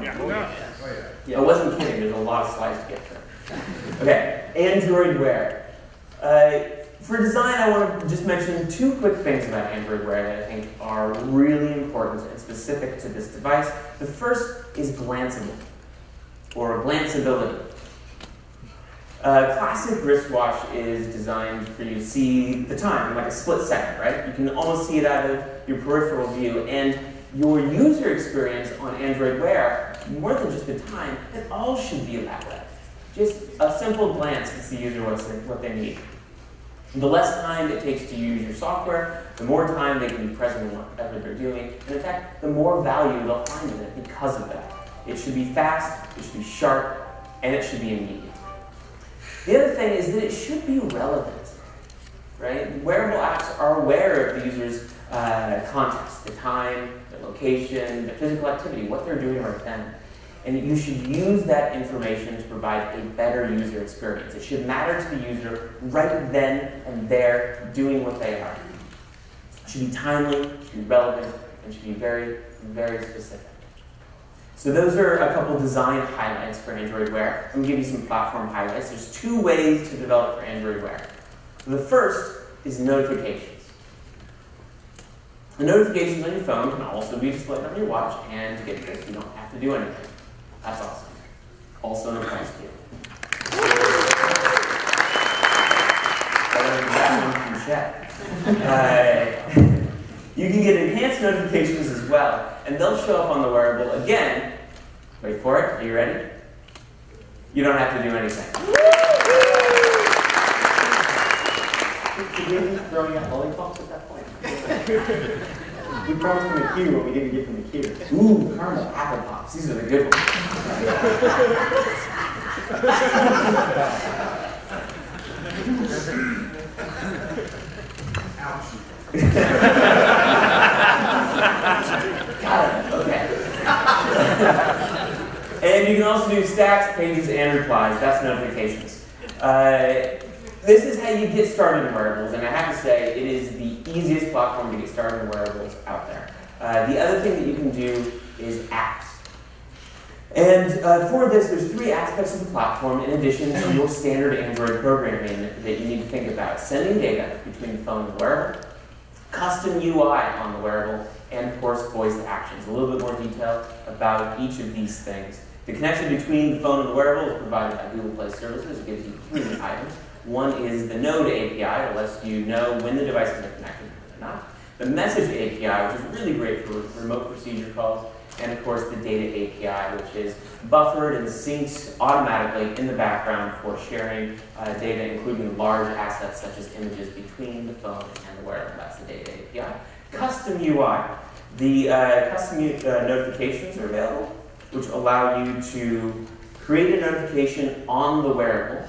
D: Yeah. I wasn't kidding. There's a lot of slides to get through. Okay, Android Wear. For design, I want to just mention two quick things about Android Wear that I think are really important and specific to this device. The first is glanceable, or glanceability. Classic wristwatch is designed for you to see the time in like a split second, right? You can almost see it out of your peripheral view, and your user experience on Android Wear, more than just the time, it all should be that way. Just a simple glance gives the user what they need. The less time it takes to use your software, the more time they can be present in whatever they're doing, and in fact, the more value they'll find in it because of that. It should be fast, it should be sharp, and it should be immediate. The other thing is that it should be relevant, right? Wearable apps are aware of the user's context, the time, the location, the physical activity, what they're doing right then. And you should use that information to provide a better user experience. It should matter to the user right then and there doing what they are. It should be timely, it should be relevant, and it should be very, very specific. So those are a couple design highlights for Android Wear. I'm going to give you some platform highlights. There's two ways to develop for Android Wear. The first is notifications. The notifications on your phone can also be displayed on your watch, and to get this, you don't have to do anything. That's awesome. Also an price deal. That one from Chet. You can get enhanced notifications as well, and they'll show up on the wearable again. Wait for it. Are you ready? You don't have to do anything.
B: Did we be throwing out lollipops at that point? We promised him a cue, but we didn't give him the cue.
D: Ooh, caramel apple pops. These are the good ones. Got it. Okay. And And you can also do stacks, pages, and replies. That's notifications. This is how you get started in wearables, and I have to say, it is the easiest platform to get started in wearables out there. The other thing that you can do is apps. And for this, there's 3 aspects of the platform in addition to your standard Android programming that you need to think about. Sending data between the phone and the wearable, custom UI on the wearable, and of course, voice actions. A little bit more detail about each of these things. The connection between the phone and the wearable is provided by Google Play Services. It gives you 3 items. One is the Node API that lets you know when the devices are connected or not. The Message API, which is really great for remote procedure calls. And of course, the Data API, which is buffered and synced automatically in the background for sharing data, including large assets such as images between the phone and the wearable. That's the Data API. Custom UI. The custom notifications are available, which allow you to create a notification on the wearable,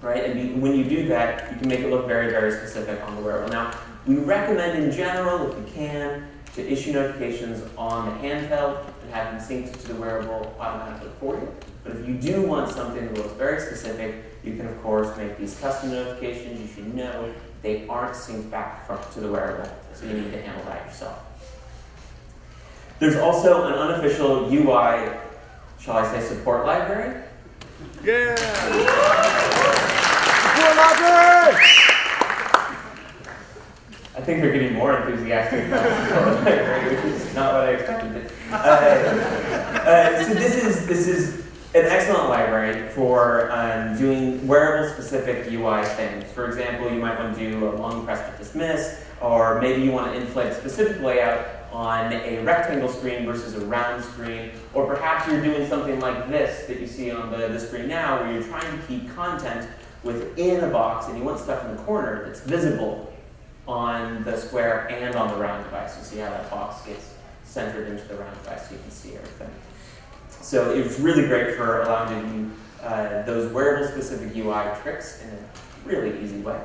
D: right? And when you do that, you can make it look very, very specific on the wearable. Now, we recommend in general, if you can, to issue notifications on the handheld and have them synced to the wearable automatically for you. But if you do want something that looks very specific, you can, of course, make these custom notifications. You should know they aren't synced back to the wearable, so you need to handle that yourself. There's also an unofficial UI, shall I say, support library.
E: Yeah! Support library!
D: I think they're getting more enthusiastic about support library, which is not what I expected. So this is an excellent library for doing wearable-specific UI things. For example, you might want to do a long press to dismiss, or maybe you want to inflate a specific layout on a rectangle screen versus a round screen, or perhaps you're doing something like this that you see on the screen now, where you're trying to keep content within a box, and you want stuff in the corner that's visible on the square and on the round device. You see how that box gets centered into the round device so you can see everything. So it was really great for allowing you to do those wearable-specific UI tricks in a really easy way.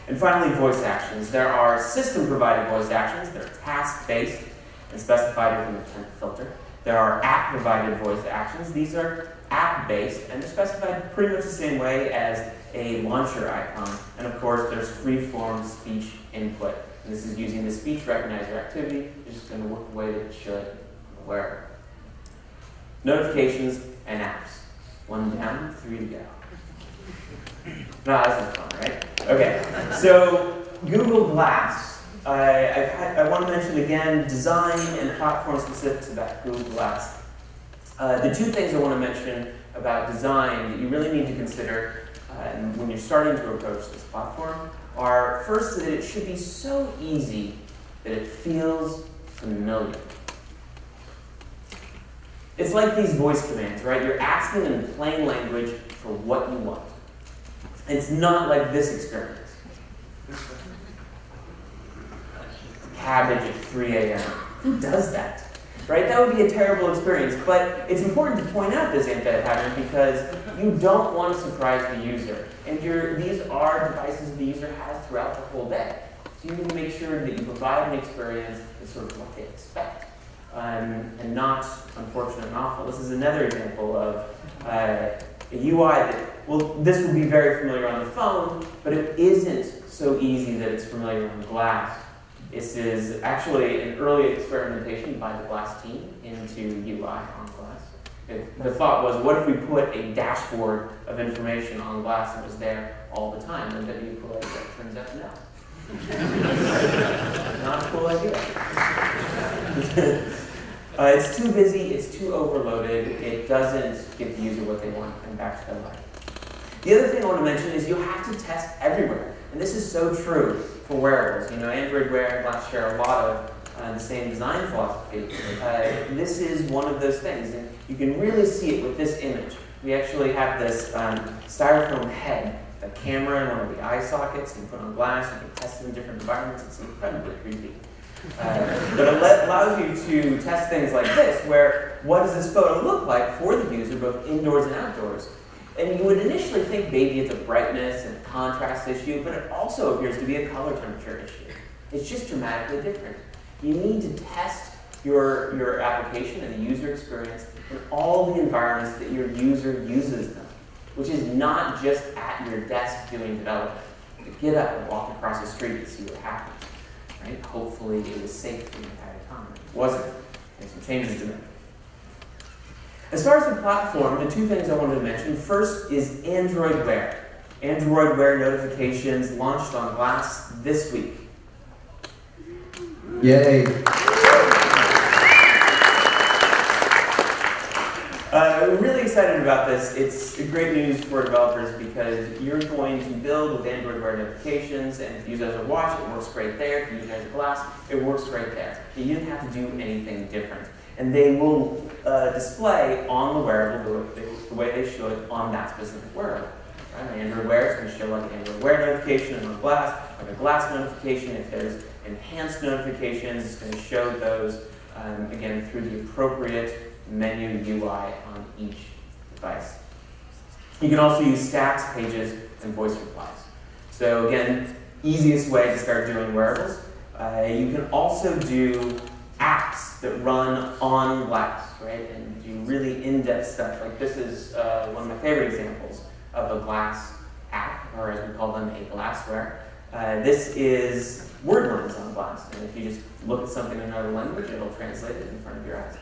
D: And finally, voice actions. There are system-provided voice actions. They're task-based and specified within the temp filter. There are app-provided voice actions. These are app-based, and they're specified pretty much the same way as a launcher icon. And of course, there's free-form speech input. And this is using the speech recognizer activity. It's just going to work the way that it should on the wearable. Notifications and apps. 1 down, 3 to go. No, this is fun, right? Okay, so Google Glass. I want to mention again design and platform specific to that Google Glass. The 2 things I want to mention about design that you really need to consider when you're starting to approach this platform are, first, that it should be so easy that it feels familiar. It's like these voice commands, right? You're asking in plain language for what you want. It's not like this experience. Cabbage at 3 a.m. Who does that? Right? That would be a terrible experience, but it's important to point out this anti-pattern because you don't want to surprise the user. And these are devices the user has throughout the whole day. So you need to make sure that you provide an experience that's sort of what they expect. And not unfortunate and awful. This is another example of a UI that, well, this would be very familiar on the phone, but it isn't so easy that it's familiar on the glass. This is actually an early experimentation by the Glass team into UI on glass. The thought was, what if we put a dashboard of information on glass that was there all the time? And that'd be a cool idea. It turns out no. Not a cool idea. It's too busy, it's too overloaded, it doesn't give the user what they want and back to their life. The other thing I want to mention is you have to test everywhere. And this is so true for wearables. You know, Android Wear and Glass share a lot of the same design philosophy. This is one of those things, and you can really see it with this image. We actually have this styrofoam head, a camera in one of the eye sockets, you can put on glass, you can test it in different environments. It's incredibly creepy. But it allows you to test things like this, where what does this photo look like for the user, both indoors and outdoors? And you would initially think maybe it's a brightness and a contrast issue, but it also appears to be a color temperature issue. It's just dramatically different. You need to test your application and the user experience in all the environments that your user uses them, which is not just at your desk doing development. You could get up and walk across the street and see what happens. Right? Hopefully it was safe the entire time. It wasn't. There's some changes to make. As far as the platform, the two things I wanted to mention. First is Android Wear. Android Wear notifications launched on Glass this week.
C: Yay.
D: We're really excited about this. It's great news for developers because you're going to build with Android Wear notifications, and if you use it as a watch, it works great there. If you use it as a glass, it works great there. You didn't have to do anything different. And they will display on the wearable the way they should on that specific wearable. Right? Android Wear is going to show like an Android Wear notification, and on glass, like a glass notification. If there's enhanced notifications, it's going to show those, again, through the appropriate menu UI on each device. You can also use stacks, pages, and voice replies. So again, easiest way to start doing wearables. You can also do apps that run on glass, right? And do really in-depth stuff. Like this is one of my favorite examples of a glass app, or as we call them, a glassware. This is word lines on glass. And if you just look at something in another language, it'll translate it in front of your eyes.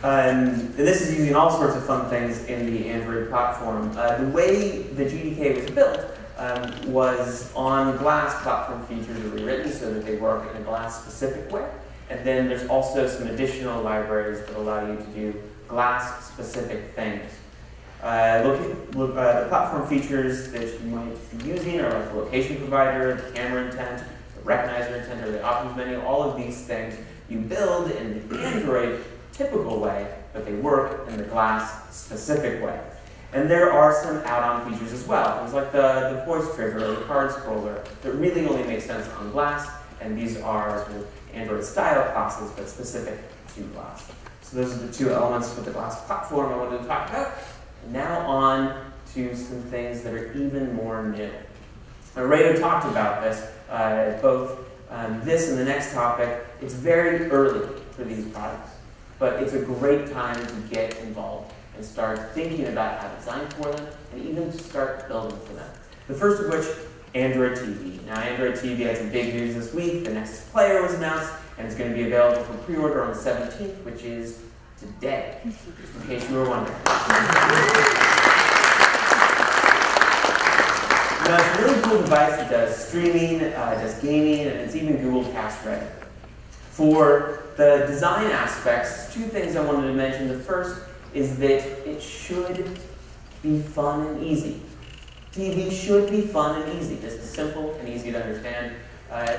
D: And this is using all sorts of fun things in the Android platform. The way the GDK was built was on glass platform features are rewritten so that they work in a glass-specific way. And then there's also some additional libraries that allow you to do glass-specific things. The platform features that you might be using are like the location provider, the camera intent, the recognizer intent, or the options menu. All of these things you build in the Android typical way, but they work in the glass-specific way. And there are some add-on features as well. Things like the voice trigger or the card scroller that really only make sense on glass, and these are sort of Android style classes, but specific to glass. So those are the two elements of the glass platform I wanted to talk about. Now on to some things that are even more new. Reto talked about this, both this and the next topic. It's very early for these products, but it's a great time to get involved and start thinking about how to design for them, and even to start building for them. The first of which, Android TV. Now, Android TV had some big news this week. The Nexus Player was announced, and it's going to be available for pre-order on the 17th, which is today, in case you were wondering. Now, it's a really cool device that does streaming, does gaming, and it's even Google Cast ready. For the design aspects, two things I wanted to mention. The first is that it should be fun and easy. TV should be fun and easy. This is simple and easy to understand.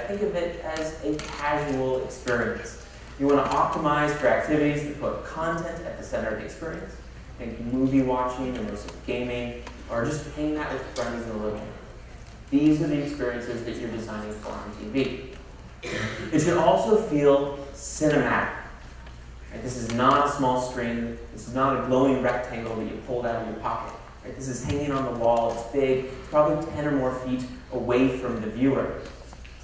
D: Think of it as a casual experience. You want to optimize for activities that put content at the center of the experience. Think movie watching, immersive gaming, or just hanging out with friends in the living room. These are the experiences that you're designing for on TV. It should also feel cinematic. Right? This is not a small screen. This is not a glowing rectangle that you pulled out of your pocket. Right? This is hanging on the wall. It's big, probably 10 or more feet away from the viewer.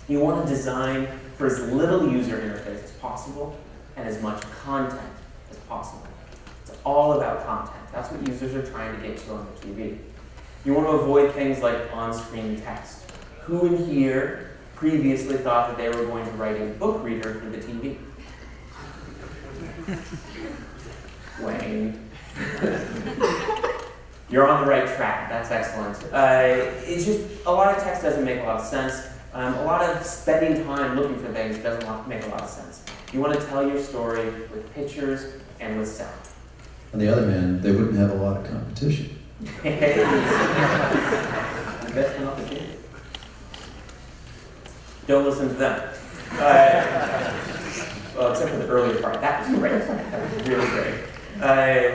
D: You want to design for as little user interface as possible and as much content as possible. It's all about content. That's what users are trying to get to on the TV. You want to avoid things like on-screen text. Who in here previously thought that they were going to write a book reader for the TV? Wayne. You're on the right track. That's excellent. It's just, a lot of text doesn't make a lot of sense. A lot of spending time looking for things doesn't make a lot of sense. You want to tell your story with pictures and with sound.
C: On the other hand, they wouldn't have a lot of competition.
D: Don't listen to them. Well, except for the earlier part. That was great. That was really great.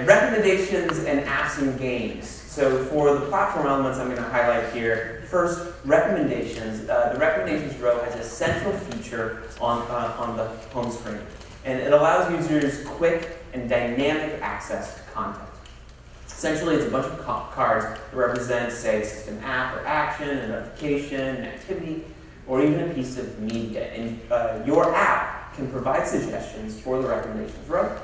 D: Recommendations and apps and games. So for the platform elements I'm going to highlight here, first, recommendations. The recommendations row has a central feature on the home screen. And it allows users quick and dynamic access to content. Essentially, it's a bunch of cards that represent, say, a system app or action, a notification, an activity, or even a piece of media. And your app can provide suggestions for the recommendations row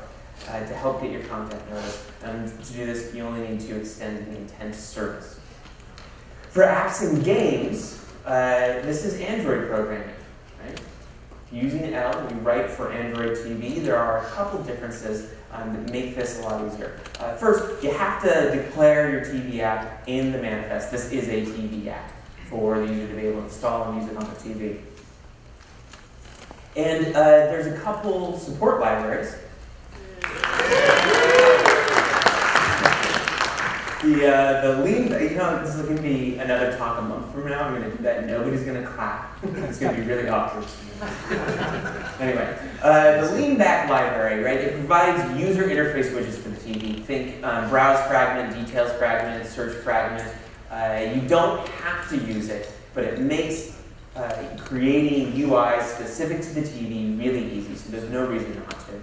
D: to help get your content noticed. And to do this, you only need to extend the intent service. For apps and games, this is Android programming. Right? Using L, you write for Android TV. There are a couple differences that make this a lot easier. First, you have to declare your TV app in the manifest. This is a TV app for the user to be able to install and use it on the TV. And there's a couple support libraries. The lean, this is going to be another talk a month from now. I'm going to do that. Nobody's going to clap. It's going to be really awkward. Anyway, the lean back library, right? It provides user interface widgets for the TV. Think browse fragment, details fragment, search fragment. You don't have to use it, but it makes creating UI specific to the TV really easy. So there's no reason not to.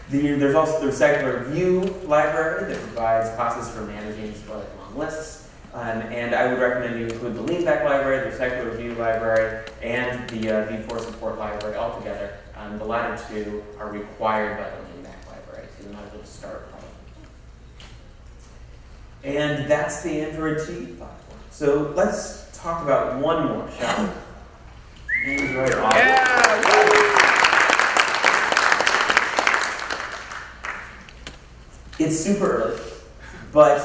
D: There's also the secular view library that provides classes for managing display long lists. And I would recommend you include the leanback library, the secular view library, and the v4 support library all together. The latter two are required by the leanback library, so you might as well just start with them. And that's the Android TV platform. So let's talk about one more, shall we? Android Auto.
E: Yeah!
D: It's super early, but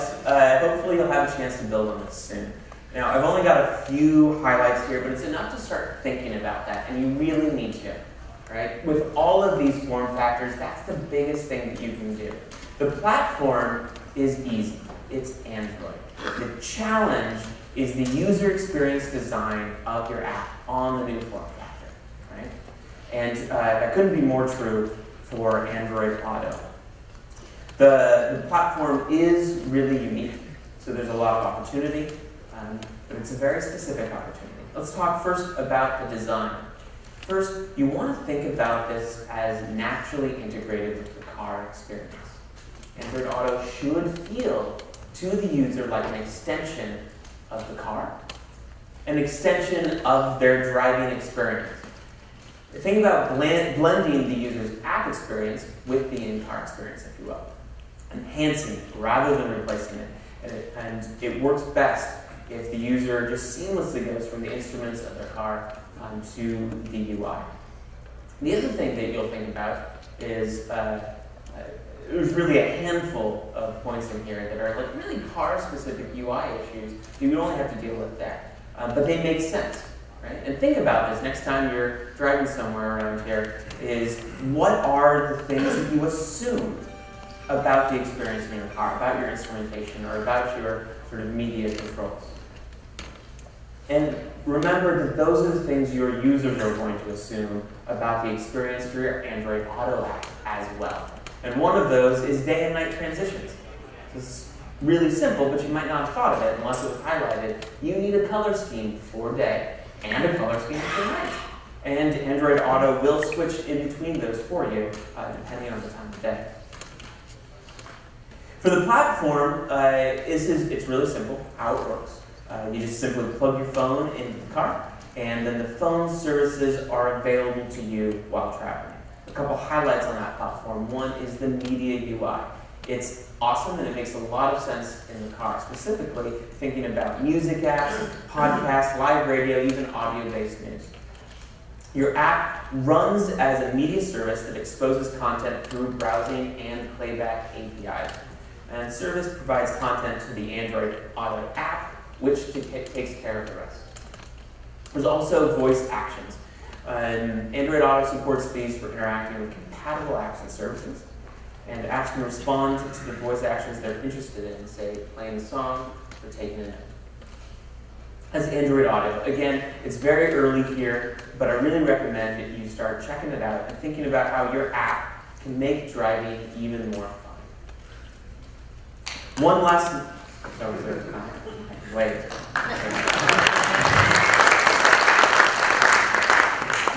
D: hopefully you'll have a chance to build on this soon. Now, I've only got a few highlights here, but it's enough to start thinking about that, and you really need to, right? With all of these form factors, that's the biggest thing that you can do. The platform is easy. It's Android. The challenge is the user experience design of your app on the new form factor, right? And that couldn't be more true for Android Auto. The platform is really unique, so there's a lot of opportunity, but it's a very specific opportunity. Let's talk first about the design. First, you want to think about this as naturally integrated with the car experience. Android Auto should feel to the user like an extension of the car, an extension of their driving experience. Think about blending the user's app experience with the in-car experience, if you will. Enhancing it rather than replacing it. And it works best if the user just seamlessly goes from the instruments of their car to the UI. The other thing that you'll think about is there's really a handful of points in here that are like really car-specific UI issues that you only have to deal with there. But they make sense, right? And think about this next time you're driving somewhere around here is what are the things that you assume about the experience in your car, about your instrumentation, or about your sort of media controls. And remember that those are the things your users are going to assume about the experience for your Android Auto app as well. And one of those is day and night transitions. This is really simple, but you might not have thought of it unless it was highlighted. You need a color scheme for day and a color scheme for night. And Android Auto will switch in between those for you, depending on the time of day. For the platform, it's really simple how it works. You just simply plug your phone into the car, and then the phone services are available to you while traveling. A couple highlights on that platform. One is the media UI. It's awesome, and it makes a lot of sense in the car, specifically thinking about music apps, podcasts, live radio, even audio-based news. Your app runs as a media service that exposes content through browsing and playback APIs. And the service provides content to the Android Auto app, which takes care of the rest. There's also voice actions. Android Auto supports these for interacting with compatible apps and services. And apps can respond to the voice actions they're interested in, say playing a song or taking a note. As Android Auto, again, it's very early here, but I really recommend that you start checking it out and thinking about how your app can make driving even more fun. One last,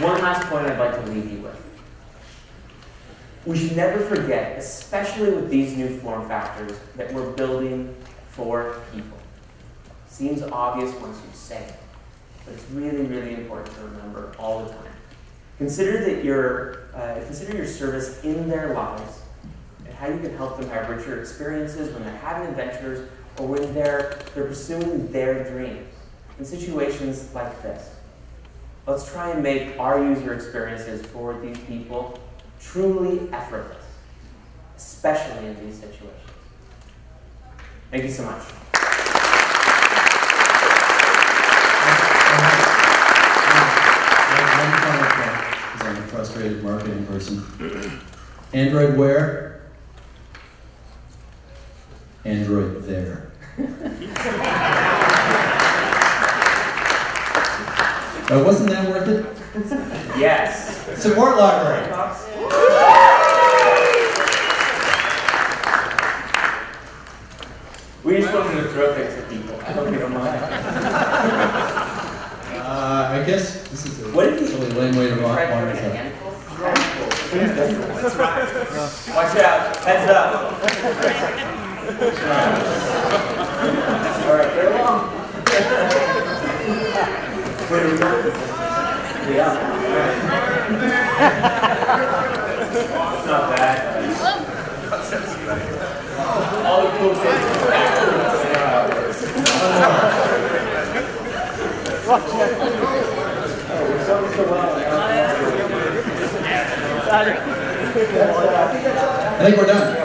D: One last point I'd like to leave you with. We should never forget, especially with these new form factors, that we're building for people. Seems obvious once you say it. but it's really, really important to remember all the time. Consider that your service in their lives and how you can help them have richer experiences when they're having adventures or when they're pursuing their dreams. In situations like this, let's try and make our user experiences for these people truly effortless, especially in these situations. Thank you so much.
C: One final point, because I'm a frustrated marketing person. Android where? Android there. Wasn't that worth it?
D: Yes.
C: Support library.
D: We just wanted to throw things at people. I hope you don't mind.
C: I guess this is a
D: What if you
C: really lame way to walk
D: try
C: on
D: throwing a
C: this.
D: handful? That's right. Watch out. Heads up. All right, get along. Where are we going? Yeah. It's not bad. All the cool kids.
C: I think we're done.